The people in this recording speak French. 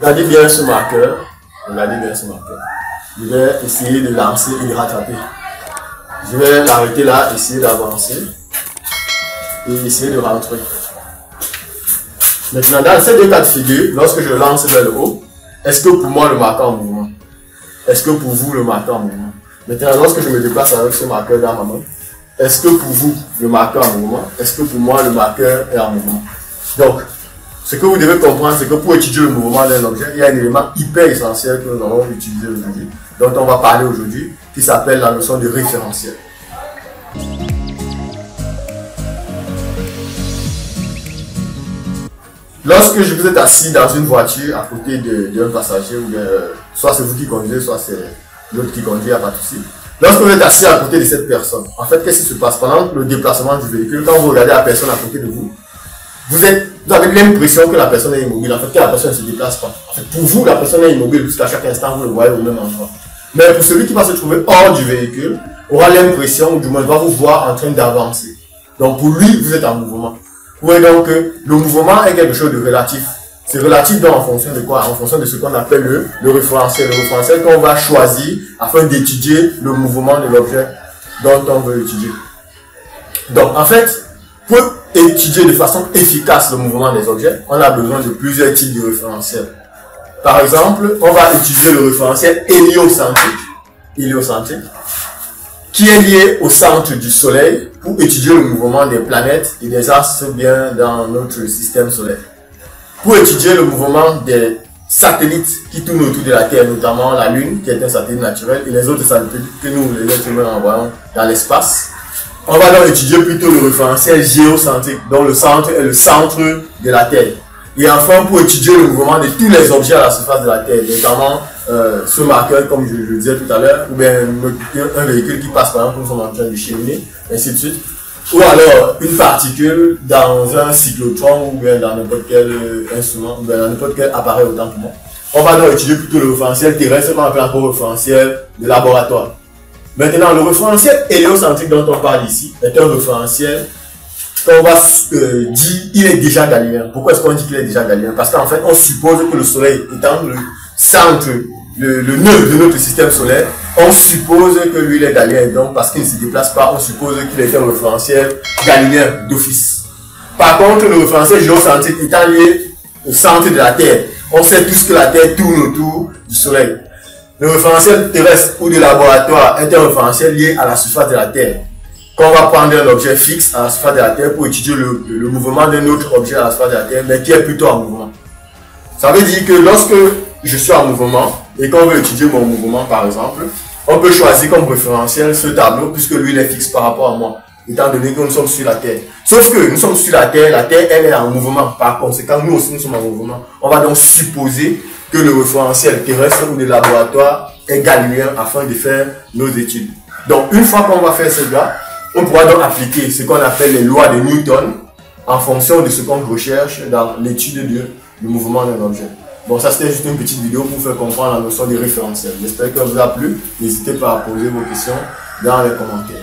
Regardez bien ce marqueur. Regardez bien ce marqueur. Je vais essayer de lancer et de rattraper. Je vais l'arrêter là, essayer d'avancer et essayer de rentrer. Maintenant, dans ces deux cas de figure, lorsque je lance vers le haut, est-ce que pour moi le marqueur est en mouvement? Est-ce que pour vous le marqueur est en mouvement? Maintenant, lorsque je me déplace avec ce marqueur dans ma main, est-ce que pour vous le marqueur est en mouvement? Est-ce que pour moi le marqueur est en mouvement? Donc, ce que vous devez comprendre, c'est que pour étudier le mouvement d'un objet, il y a un élément hyper essentiel que nous allons utiliser aujourd'hui, dont on va parler aujourd'hui, qui s'appelle la notion de référentiel. Lorsque vous êtes assis dans une voiture à côté d'un passager, ou soit c'est vous qui conduisez, soit c'est l'autre qui conduit, il n'y a pas de souci. Lorsque vous êtes assis à côté de cette personne, en fait, qu'est-ce qui se passe? Pendant le déplacement du véhicule, quand vous regardez la personne à côté de vous, vous avez l'impression que la personne est immobile, en fait, que la personne ne se déplace pas. En fait, pour vous, la personne est immobile, puisqu'à chaque instant, vous le voyez au même endroit. Mais pour celui qui va se trouver hors du véhicule, aura l'impression, ou du moins va vous voir en train d'avancer. Donc pour lui, vous êtes en mouvement. Vous voyez donc que le mouvement est quelque chose de relatif. C'est relatif donc en fonction de quoi? En fonction de ce qu'on appelle le référentiel. Le référentiel qu'on va choisir afin d'étudier le mouvement de l'objet dont on veut étudier. Donc en fait, pour étudier de façon efficace le mouvement des objets, on a besoin de plusieurs types de référentiels. Par exemple, on va utiliser le référentiel héliocentrique, qui est lié au centre du Soleil pour étudier le mouvement des planètes et des astres bien dans notre système solaire. Pour étudier le mouvement des satellites qui tournent autour de la Terre, notamment la Lune, qui est un satellite naturel, et les autres satellites que nous, les êtres humains, envoyons dans l'espace. On va donc étudier plutôt le référentiel géocentrique, dont le centre est le centre de la Terre. Et enfin, pour étudier le mouvement de tous les objets à la surface de la Terre, notamment ce marqueur, comme je le disais tout à l'heure, ou bien un véhicule qui passe par exemple, nous sommes en train de cheminer, ainsi de suite. Ou alors une particule dans un cyclotron, ou bien dans n'importe quel instrument, ou bien dans n'importe quel appareil autant pour moi. On va donc étudier plutôt le référentiel terrestre, qu'on appelle encore référentiel de laboratoire. Maintenant, le référentiel héliocentrique dont on parle ici est un référentiel qu'on va dire il est déjà galiléen. Pourquoi est-ce qu'on dit qu'il est déjà galiléen? Parce qu'en fait, on suppose que le Soleil étant le centre, le nœud de notre système solaire, on suppose que lui il est galiléen. Donc, parce qu'il ne se déplace pas, on suppose qu'il est un référentiel galiléen d'office. Par contre, le référentiel géocentrique étant lié au centre de la Terre, on sait tous que la Terre tourne autour du Soleil. Le référentiel terrestre ou de laboratoire est un référentiel lié à la surface de la Terre. Quand on va prendre un objet fixe à la surface de la Terre pour étudier le mouvement d'un autre objet à la surface de la Terre, mais qui est plutôt en mouvement. Ça veut dire que lorsque je suis en mouvement et qu'on veut étudier mon mouvement par exemple, on peut choisir comme référentiel ce tableau puisque lui il est fixe par rapport à moi, étant donné que nous sommes sur la Terre. Sauf que nous sommes sur la Terre elle est en mouvement. Par conséquent, nous aussi nous sommes en mouvement. On va donc supposer que le référentiel terrestre ou de laboratoire est galiléen afin de faire nos études. Donc une fois qu'on va faire cela, on pourra donc appliquer ce qu'on appelle les lois de Newton en fonction de ce qu'on recherche dans l'étude du mouvement d'un objet. Bon, ça c'était juste une petite vidéo pour vous faire comprendre la notion des référentiels. J'espère que ça vous a plu. N'hésitez pas à poser vos questions dans les commentaires.